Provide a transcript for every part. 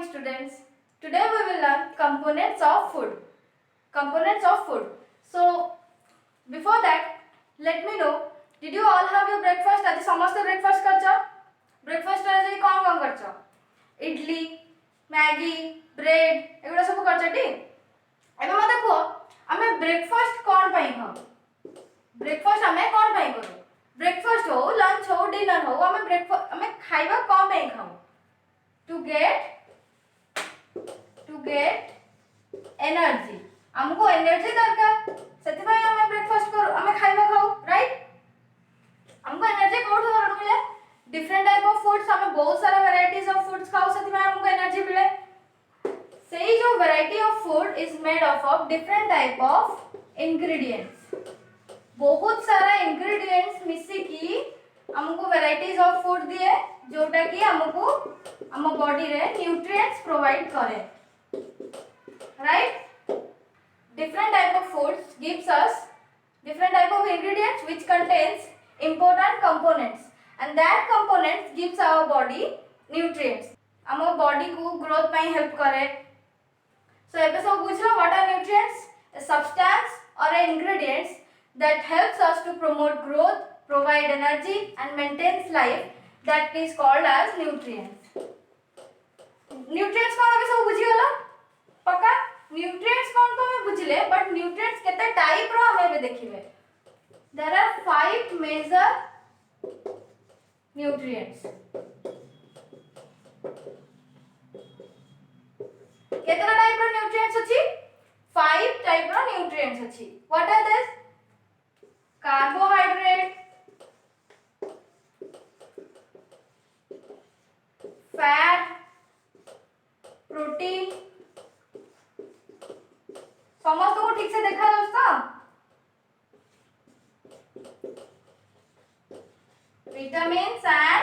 students. Today we will learn components of food. Components of food. So before that, let me know. Did you all have your breakfast? आज समस्त breakfast करछो? Breakfast रे आज कौन करछो? Idli, Maggi, bread एगुडा सब करछो T? एबे मते को हमें ब्रेकफास्ट कौन पई खाओ? ब्रेकफास्ट हमें कौन पई करो? ब्रेकफास्ट हो, लंच हो, डिनर हो, हमें ब्रेकफास्ट हमें खाइबा कौन पई खाओ? टू गेट एनर्जी हमको एनर्जी दरकार सेति भाई हमें ब्रेकफास्ट करो हमें खाइबा खाओ राइट हमको एनर्जी कोठो मिले डिफरेंट टाइप ऑफ फूड्स हमें बहुत सारा वैरायटीज ऑफ फूड्स खाओ सेति भाई हमको एनर्जी मिले सही जो variety of food is made of different type of ingredients बहुत सारा इंग्रेडिएंट्स मिसी की हमको वैरायटीज ऑफ फूड दिए जोटा कि हमको हम बॉडी रे न्यूट्रिएंट्स प्रोवाइड करे right different type of foods gives us different type of ingredients which contains important components and that components gives our body nutrients our body को growth में help करे so एबे सब बुझलो what are nutrients a substance or a ingredients that helps us to promote growth provide energy and maintains life that is called as nutrients nutrients कौन एबे सब बुझी गला पक्का न्यूट्रिएंट्स कौन तो हमें बुझले बट न्यूट्रिएंट्स केते टाइप रो हमें भी देखिबे देयर आर 5 मेजर न्यूट्रिएंट्स केतना टाइप रो न्यूट्रिएंट्स अछि 5 टाइप रो न्यूट्रिएंट्स अछि what are this carbohydrate fat protein समस्त को ठीक से देखा दोस्तों विटामिन्स एंड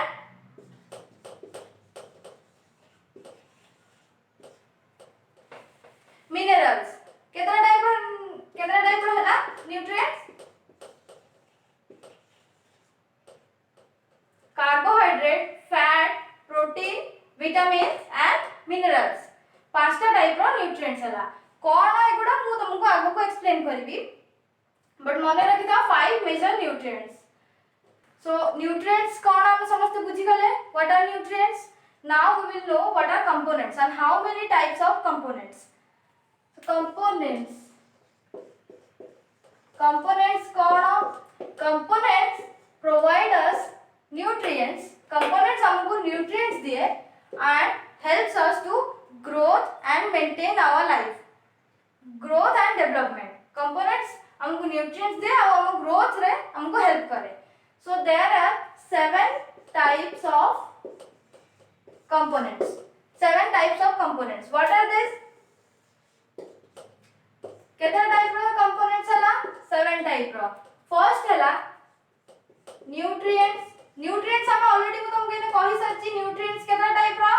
मिनरल्स कितना टाइप रो है nutrients carbohydrate fat protein vitamins and minerals पांचटा टाइप रो न्यूट्रिएंट्स हला कौन एगुडा मु तुमको आगो को एक्सप्लेन करबी बट मने रखि था 5 मेजर न्यूट्रिएंट्स सो न्यूट्रिएंट्स कौन हम समस्त बुझी गले what are nutrients now we will know what are components and how many types of components components कौन components provide us nutrients components हमको न्यूट्रिएंट्स दिए and helps us to growth and maintain our life growth and development components हमको nutrients दे और हम growth रे हमको help करे so there are 7 types of components what are these कितना टाइप रो components हला 7 टाइप रो first हला nutrients हम ऑलरेडी को तुमके ने कहि सरची nutrients कितना टाइप रो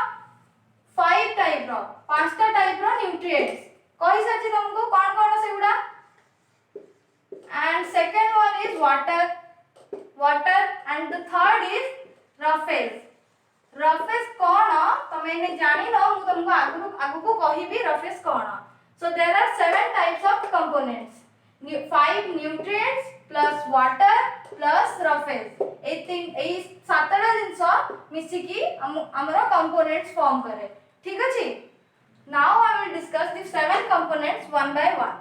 5 टाइप रो पांचटा टाइप रो nutrients कहि सच्ची तुमको कौन कौन से गुड़ा and second one is water and the third is roughes कौन तमे ने जानि न मु तुमको आगु को कहिबी roughes कौन so there are 7 types of components 5 nutrients plus water plus roughes ए सातटा जिंस मिसी की हमरो components फॉर्म करे ठीक अछि Now I will discuss the 7 components one by one.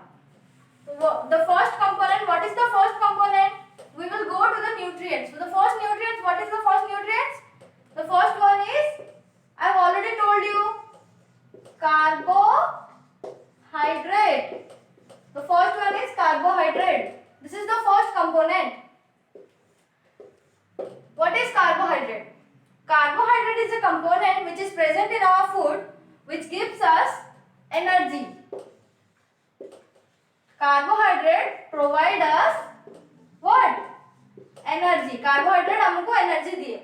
So the first component, what is the first component? We will go to the nutrients. So the first nutrients, what is the first nutrients? The first one is, I have already told you, carbohydrate. The first one is carbohydrate. This is the first component. What is carbohydrate? Carbohydrate is a component which is present in our food which gives us energy. Carbohydrate provide us what? Energy. Carbohydrate हमको energy दिए.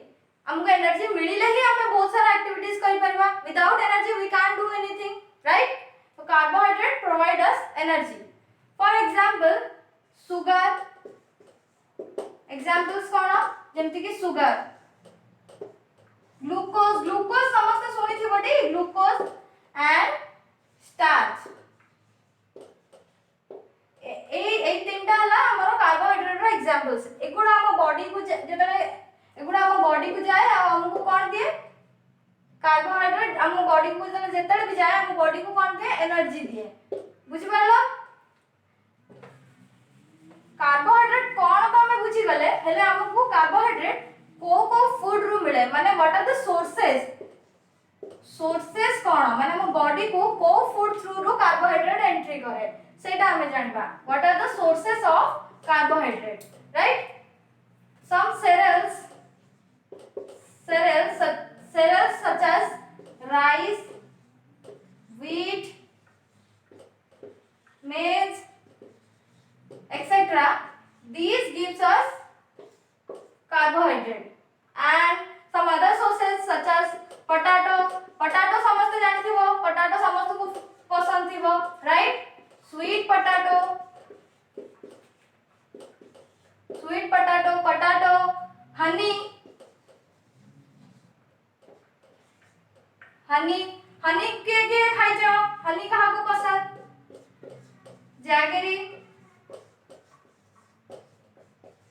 हमको energy मिलिले ही हमें बहुत सारा activities करी परिवा. Without energy we can't do anything, right? So carbohydrate provide us energy. For example, sugar. Examples कौन? जेमति कि sugar. Glucose समस्त सुनी थी बटी ग्लूकोज कार्बोहाइड्रेट हम बॉडी को जेतले भी जाए हम बॉडी को कोन दिए एनर्जी दिए बुझि परलो कार्बोहाइड्रेट कोन तो हमें बुझि गले हेले हमको कार्बोहाइड्रेट को फूड रु मिले माने व्हाट आर द सोर्सेस कोन माने हम बॉडी को फूड थ्रू रु कार्बोहाइड्रेट एंट्री करे सेटा हमें जानबा what are the sources of carbohydrate right some cereals such as rice, wheat, maize, etc. These gives us carbohydrate and some other sources such as potato. Potato समस्त जानथिबो potato समस्त को पसंद थिबो right? Sweet potato, honey के खाइ जाओ honey कहा को पसंद jaggery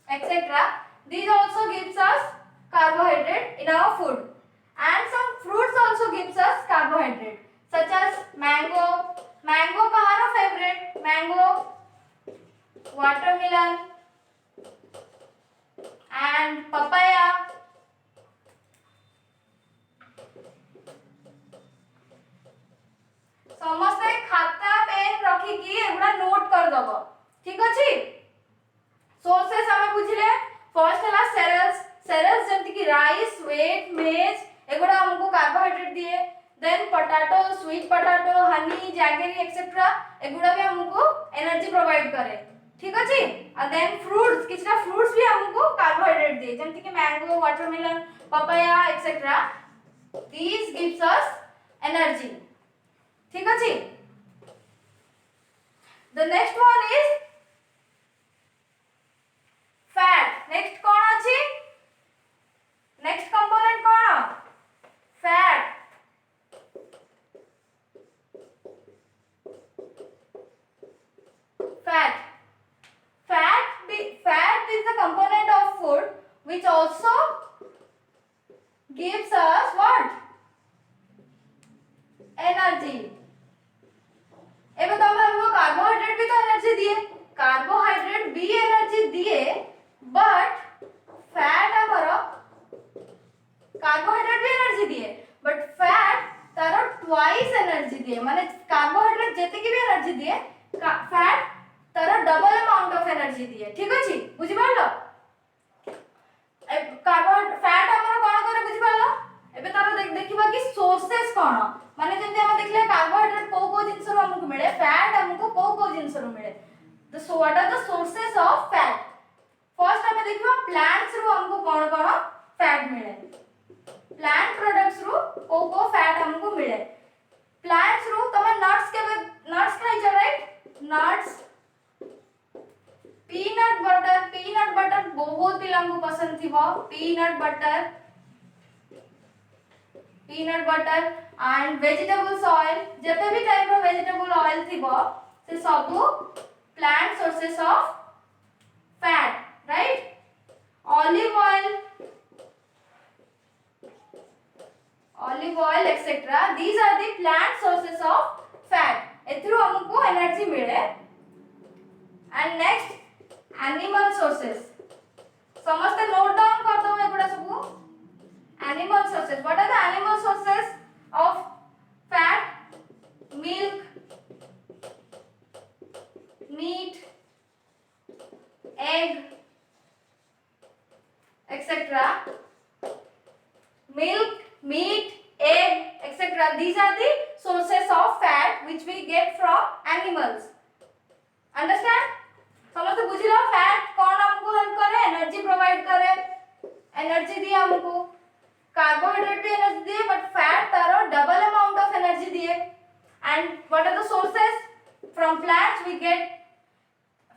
etc. These also gives us carbohydrate in our food and some fruits also gives us carbohydrate such as mango कहारो favorite mango watermelon and papaya समस्त खाता पेन रखी की एगुडा नोट कर दबो ठीक अछि सोर्सेस हमें बुझिले फर्स्ट हला सेरेल्स जेंति की राइस व्हीट मेज एगुडा हमको कार्बोहाइड्रेट दिए then potato sweet potato honey jaggery etcetera एगुडा भी हमको एनर्जी प्रोवाइड करे ठीक अछि और देन फ्रूट्स किछना फ्रूट्स भी हमको कार्बोहाइड्रेट दिए जेंति की mango watermelon papaya etcetera these gives us energy ठीक अछि the next one is fat next कोन अछि नेक्स्ट कंपोनेंट कोन fat fat is the component of food which also gives us what energy एबे तो हमको कार्बोहाइड्रेट भी तो एनर्जी दिए कार्बोहाइड्रेट भी एनर्जी दिए बट फैट हमरो कार्बोहाइड्रेट भी एनर्जी दिए but fat taro twice energy दिए माने कार्बोहाइड्रेट जेते की भी एनर्जी दिए फैट तारो डबल अमाउंट ऑफ एनर्जी दिए ठीक अछि बुझि परलो कार्बोहाइड्रेट फैट हमरो कोन करे बुझि परलो एबे तारो देखिबा कि सोर्सेस कोन माने जेंते हम देखले कार्बोहाइड्रेट को जिंस रो हमको मिले फैट हमको को जिंस रो मिले so what are the sources of fat first हमें देखिबा प्लांट्स रो हमको कोन फैट मिले प्लांट प्रोडक्ट्स रो को फैट हमको मिले प्लांट्स रो तमे नट्स खाइ छ राइट नट्स पीनट बटर बहुत पिला को पसंद थिबो peanut butter and vegetables oil जते भी टाइप रो वेजिटेबल ऑयल थिबो से सब plant sources of fat right olive oil etcetera these are the plant sources of fat एथरो हमको एनर्जी मिले एंड नेक्स्ट एनिमल सोर्सेस समस्त नोट डाउन कर दो एगुडा सब animal sources what are the animal sources of fat milk meat egg etc milk meat egg etc these are the sources of fat which we get from animals understand समस्त बुझिलो fat कोन हमको help करे energy provide करे energy दिए हमको carbohydrate भी energy दिए but fat तारो double amount of energy दिए and what are the sources from plants we get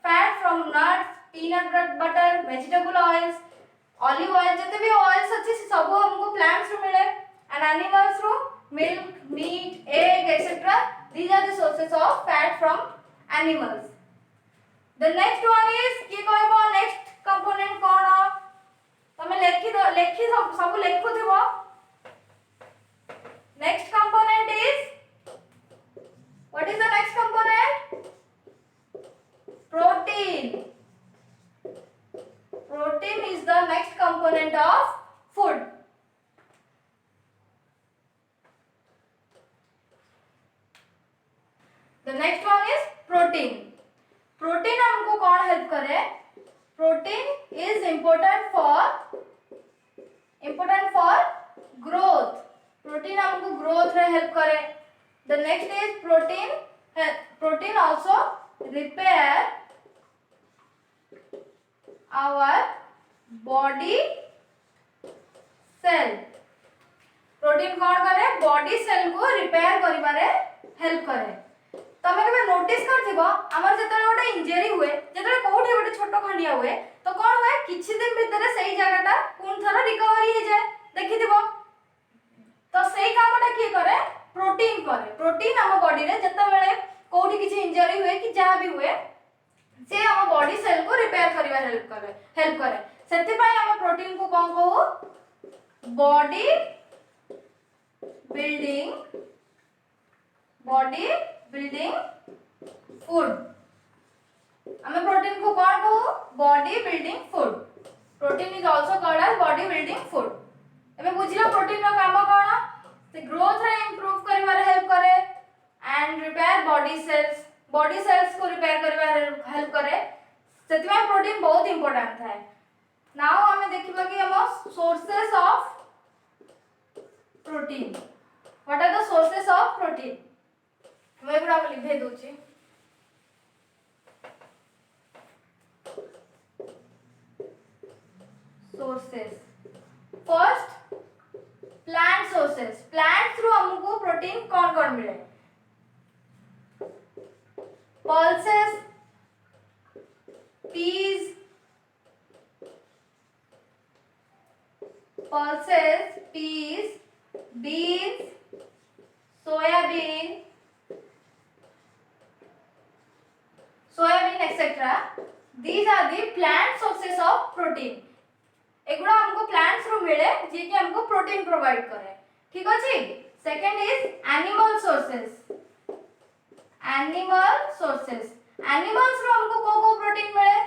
fat from nuts peanut butter vegetable oils olive oil जते भी ऑयल्स अछि सब हमको प्लांट्स रो मिले एंड एनिमल्स रो milk meat egg etcetera these are the sources of fat from animals The next one is की कहबो नेक्स्ट कंपोनेंट कोन तमे लेखि सब लेखु थिबो the next one is protein. Protein हमको कौन हेल्प करे? Protein is important for growth। Protein हमको ग्रोथ रे हेल्प करे। The next is protein also repair our body cell। Protein कौन करे? बॉडी सेल को रिपेयर करिबारे हेल्प करे। तमे केबे नोटिस करथिबो हमर जेतले गोटे इंजरी हुए, जेतले कोठी गोटे छोटो खंडिया हुए तो कोन हुए किछि दिन भीतर सेही जगहटा कोन थरा रिकवरी हे जाय, देखिथिबो। तो सेही कामटा की करे? प्रोटीन करे। प्रोटीन हम बॉडी रे जेतले कोठी किछि इंजरी हुए कि जहा भी हुए से हम बॉडी सेल को रिपेयर करिबा हेल्प करे। सेति पई हम प्रोटीन को कोन कहू? Body building food. हमें प्रोटीन को कौन कहू? Body building food. Protein is also called as body building food. एबे बुझिलो प्रोटीन रो काम कोन? से ग्रोथ रे इंप्रूव करिवारे हेल्प करे एंड रिपेयर बॉडी सेल्स को रिपेयर करिवारे हेल्प करे। सेति में प्रोटीन बहुत इंपोर्टेंट है। नाउ हमें देखिबा कि हम sources of protein. What are the sources of protein? मैं गुडा को लिखे दोची। Sources first plant sources. Plant through हमको प्रोटीन कौन मिले? Pulses, peas, beans, soybean etc. These are the plant sources of protein। एगुड़ा हमको प्लांट्स रो मिले जे कि हमको प्रोटीन प्रोवाइड करे। ठीक अछि। Second is animal sources. Animals रो हमको को प्रोटीन मिले?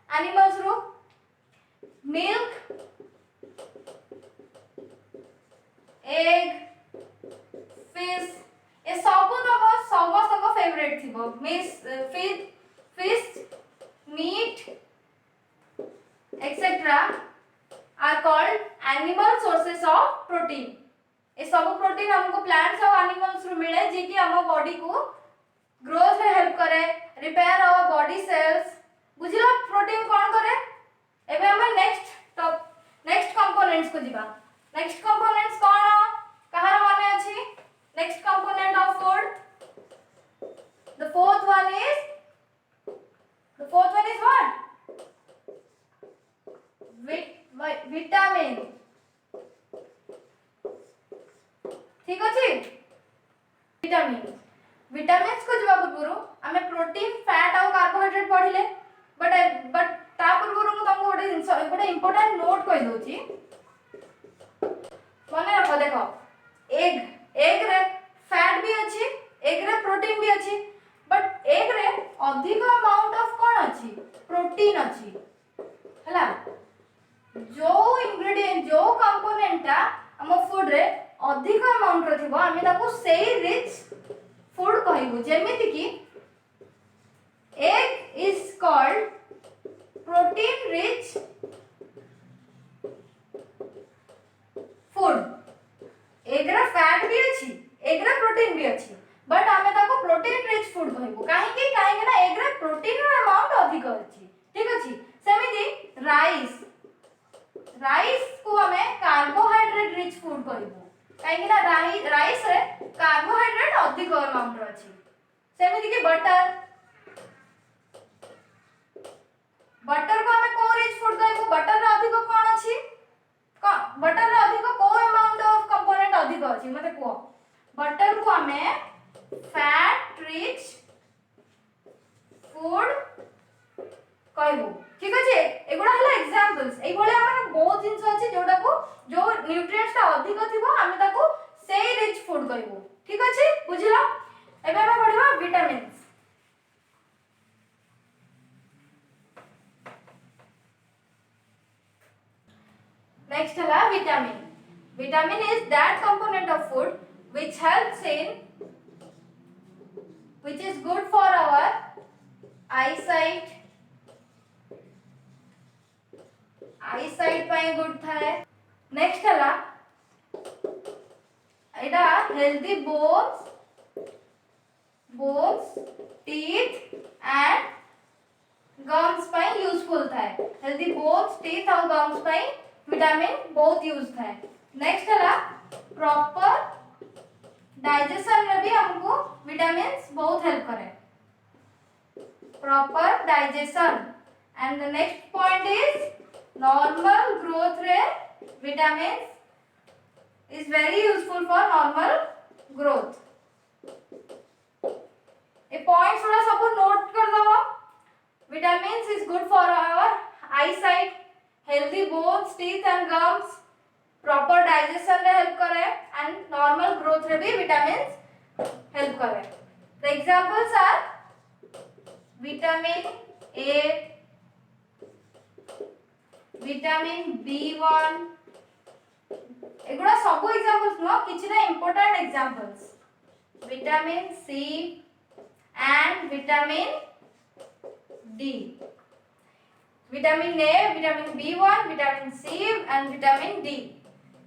एनिमल्स रो मिल्क, एग, फिश। ए सब समस्त को फेवरेट थिबो। Fish, meat etc. are called animal sources of protein। ये सब प्रोटीन हमको प्लांट्स और एनिमल्स रो मिले जे कि हम बॉडी को ग्रोथ रे हेल्प करे, रिपेयर आवर बॉडी सेल्स। बुझिलो प्रोटीन कोन करे? एबे हम नेक्स्ट कंपोनेंट्स को दिबा। नेक्स्ट कंपोनेंट्स कोन? कहार माने अछि? Next component of food. The fourth one is what? Vitamin। ठीक अछि। विटामिन्स को जवा पूर्व हमें प्रोटीन, फैट और कार्बोहाइड्रेट पढ़िले। बट ता पूर्व मु तुमको गोटे इंपोर्टेंट नोट कहि दोची। माने रखो देखो एग रे फैट भी अछि, एग रे प्रोटीन भी अछि। बट एग रे अधिक अमाउंट ऑफ कोन अछि? प्रोटीन अछि। हला जो इंग्रेडिएंट जो कंपोनेंटा हम फूड रे अधिक अमाउंट रो थिबो हमें ताको सेही रिच फूड कहिबो। जेमिति कि egg is called protein rich food. Egg रे फैट भी अछि, एग रे प्रोटीन भी अछि। बट हमें ताको प्रोटीन रिच फूड कहिबो। काहे ना एग रे प्रोटीन रो अमाउंट अधिक अछि। ठीक अछि। सेमिति राइस को हमें कार्बोहाइड्रेट रिच फूड कहिबो। काहे ना राइस रे कार्बोहाइड्रेट अधिक अमाउंट रो अछि। सेमिति कि बटर को हमें को रिच फूड कहिबो? बटर रे अधिक कोन अछि? बटर रे अधिक को अमाउंट ऑफ कंपोनेंट अधिक अछि मते को? बटर को हमें फैट रिच फूड कहबो। ठीक अछि। एगुडा हला एग्जांपल्स। एई भले हमन बहुत जिंस अछि जोडा को जो न्यूट्रिएंट्स अधिक थिबो हमें ताको सेही रिच फूड कहबो। ठीक अछि। बुझिलो? एबे हम पढिबा विटामिन्स। नेक्स्ट हला vitamin. Vitamin is that component of food which helps in which is good for our eyesight ପାଇଁ good थाए। नेक्स्ट हला एटा healthy bones teeth and gums ପାଇଁ यूजफुल थाए। हेल्दी बोन्स टीथ और गम्स ପାଇଁ विटामिन बहुत यूज थाए। नेक्स्ट हला प्रॉपर डाइजेशन में भी हमको विटामिन्स बहुत हेल्प करे। Proper digestion and the next point is normal growth रे vitamins is very useful for normal growth. ए पॉइंट्स थोड़ा सब नोट कर दो। Vitamins is good for our eyesight, healthy bones teeth and gums, proper digestion रे help करे and normal growth रे भी विटामिन्स हेल्प करे। The examples are vitamin A, vitamin B1, एगुड़ा सब एग्जांपल्स नो किछि ना important examples. Vitamin C and vitamin D, vitamin A, vitamin B1, vitamin C and vitamin D,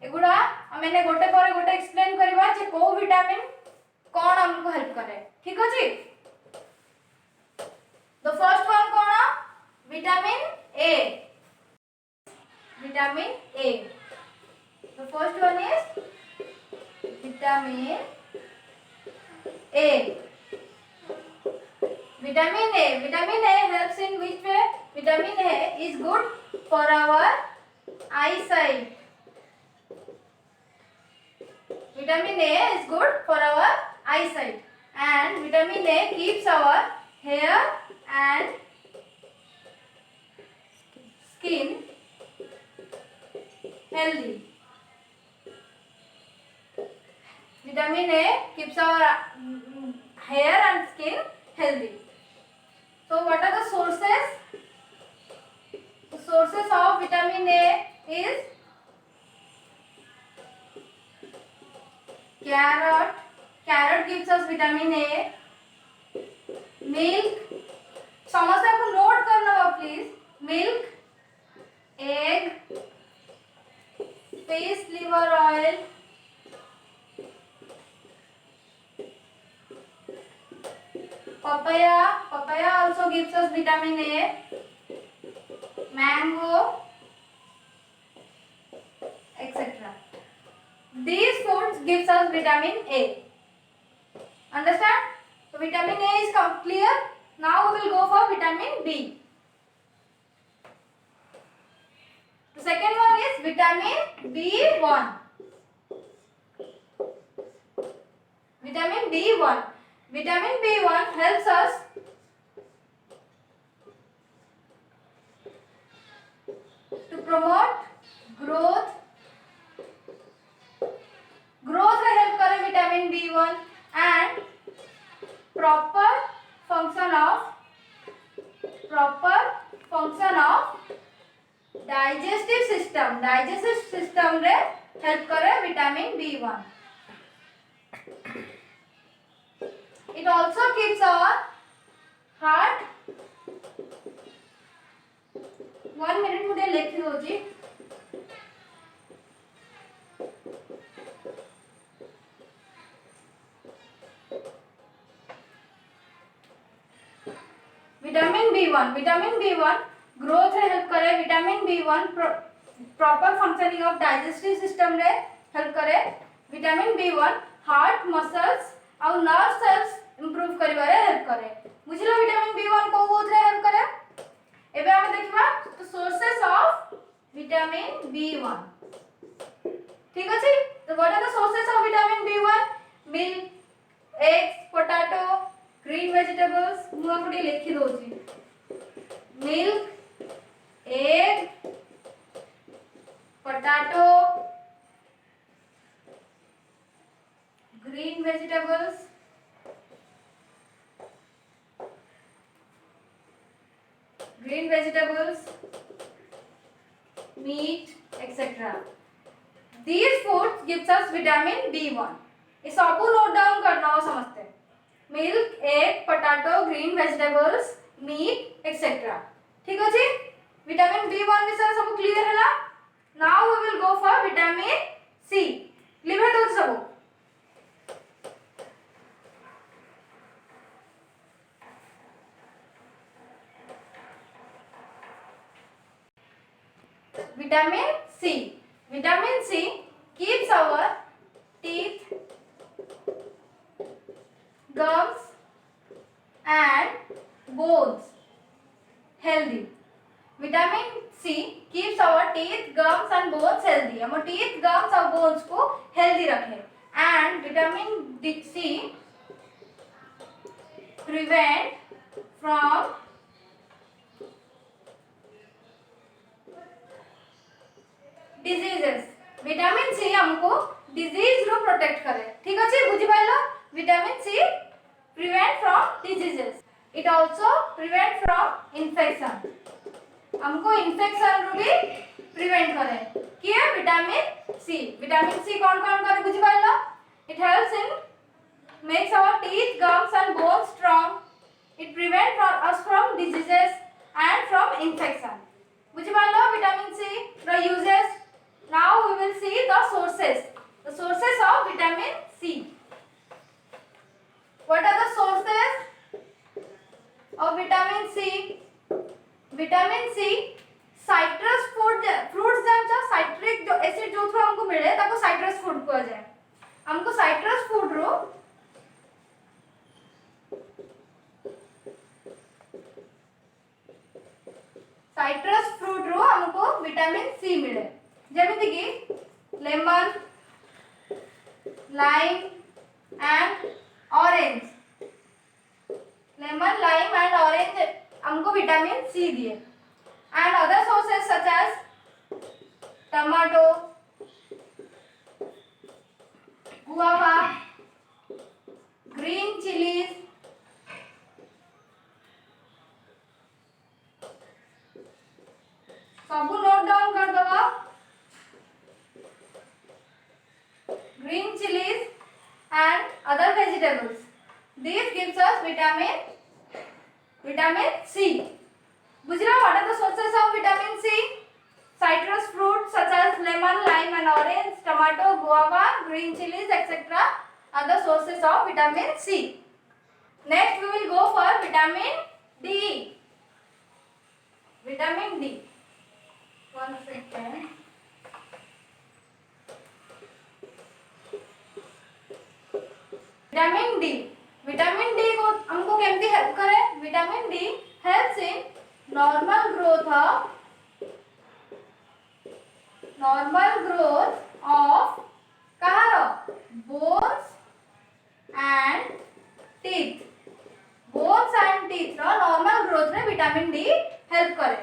एगुड़ा हमें गोटे पर गोटे एक्सप्लेन करबा जे को विटामिन कोन हमको हेल्प करे। ठीक अछि। The first one cone? Vitamin A. Vitamin A, the first one is vitamin A. Vitamin A helps in which way? Vitamin A is good for our eyesight. Vitamin A is good for our eyesight and vitamin A keeps our hair and skin healthy. Vitamin A keeps our hair and skin healthy. So what are the sources? The sources of vitamin A is carrot. Carrot gives us vitamin A. Milk. समस्या को note करना हो please. Milk, egg, fish liver oil, papaya also gives us vitamin A, mango, etc. These foods gives us vitamin A. Understand? So vitamin A is clear. Now we will go for vitamin B. The second one is vitamin B1. Vitamin B1. Vitamin B1 helps us to promote growth. Growth रे help करे vitamin B1 and proper function of digestive system. Digestive system रे help करे vitamin B1. It also keeps our heart. 1 minute मुझे लिख दो जी। Vitamin B1 growth रे help करे। Vitamin B1 proper functioning of digestive system रे help करे। Vitamin B1 heart muscles और नर्व सेल्स इंप्रूव करिवारे हेल्प करे। बुझिलो विटामिन B1 को बहुत रे हेल्प करे। एबे हम देखिबा तो सोर्सेस ऑफ विटामिन B1। ठीक अछि। तो what are the sources of vitamin B1? Milk, eggs, potato, green vegetables. मु आपडी लिखि दोछि। मिल्क, egg, potato, green vegetables, meat, etc. These foods gives us vitamin B1. ये सब नोट डाउन करना हो समझते। Milk, egg, potato, green vegetables, meat etcetera. ठीक अछि, विटामिन B1 विषय सब क्लियर हैला। Now we will go for vitamin C. लिखे दो सब। Vitamin C. Vitamin C keeps our teeth, gums and bones healthy. Vitamin C keeps our teeth, gums and bones healthy. हम teeth, gums और bones को healthy रखें. And vitamin C prevent from diseases. Vitamin C हमको disease रो protect करे। ठीक अछि, बुझि पाइलो? Vitamin C prevent from diseases. It also prevent from infection. हमको इन्फेक्शन रो भी प्रिवेंट करे। किए विटामिन सी। विटामिन सी कौन-कौन करे बुझि pilo? It helps in makes our teeth, gums and bones strong. It prevent us from diseases and from infection. बुझि पाइलो विटामिन सी रो uses. Now we will see the sources. The sources of vitamin C. What are the sources of vitamin C? Vitamin C citrus fruits जमचा citric जो acid जो through हमको मिले ताको citrus fruit को जाए। हमको citrus fruit रो हमको विटामिन सी मिले। जेमिति कि lemon, lime and orange. Lemon, lime and orange हमको विटामिन सी दिए। And other sources such as tomato, guava, green chillies, सब नोट डाउन कर दो। Green chilies and other vegetables. This gives us vitamin C. बुझलो? What are the sources of vitamin C? Citrus fruits such as lemon, lime and orange, tomato, guava, green chilies, etc. are the sources of vitamin C. Next we will go for vitamin D. Vitamin D. 1 second. Vitamin D. Vitamin D को हमको केमती help करे? Vitamin D helps in normal growth of कहारो bones and teeth. Bones and teeth रो normal growth रे vitamin D help करे।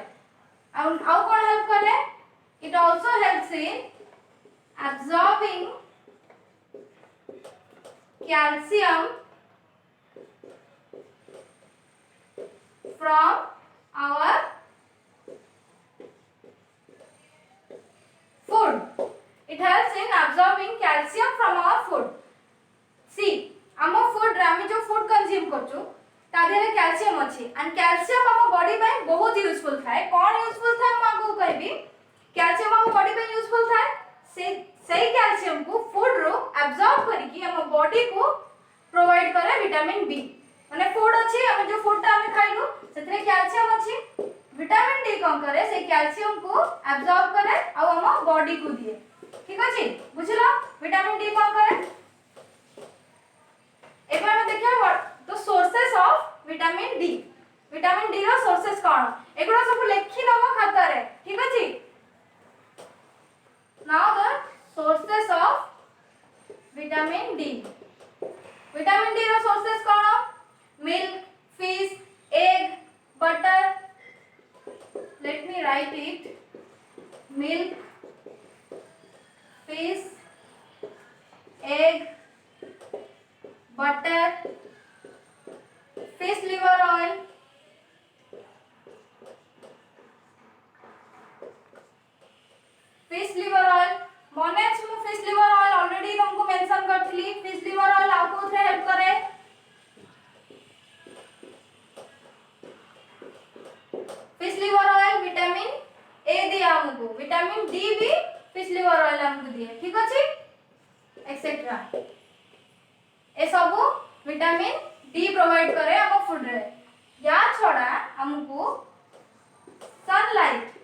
आउ कोन हेल्प करे? It also helps in absorbing calcium from our food. It helps in absorbing calcium from our food. See, आम food आम जो food consume करछु ता देहरे कैल्शियम अछि एंड कैल्शियम आम बॉडी पे बहुत यूजफुल थाए। कोन यूजफुल थाए हम आगु कहबी। कैल्शियम आम बॉडी पे यूजफुल थाए। सही कैल्शियम को फूड रो एब्जॉर्ब करिकी हम बॉडी को प्रोवाइड करे विटामिन बी। माने फूड अछि हम जो फूड ता हम खाइलु सेतरे कैल्शियम अछि। विटामिन डी कोन करे से कैल्शियम को एब्जॉर्ब करे आ हम बॉडी को दिए। ठीक अछि, बुझलो? विटामिन डी कोन करे? एबे हम देखियो the sources of vitamin D. Vitamin D रो सोर्सेस कोन? एगुडा सब लेखि नबो खाता रे। ठीक अछि? Now the sources of vitamin D. Vitamin D row sources कौन? Milk, fish, egg, butter. Let me write it. Milk, fish, egg, butter, fish liver oil, fish liver oil. मने अछि फिश लिवर ऑयल ऑलरेडी तुमको mention करथली। Fish liver oil आपको थे help करे vitamin D provide करे हम food रे। या छड़ा हमको सनलाइट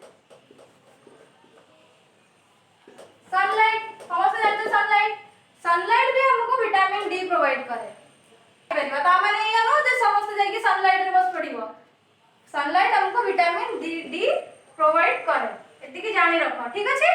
सनलाइट समझते जानते सनलाइट सनलाइट भी हमको विटामिन डी प्रोवाइड करे परिबा ता माने या नो जे समस्त जाई कि सनलाइट रे बस पड़िबो सनलाइट हमको विटामिन डी प्रोवाइड करे एति कि जानि रखो ठीक अछि।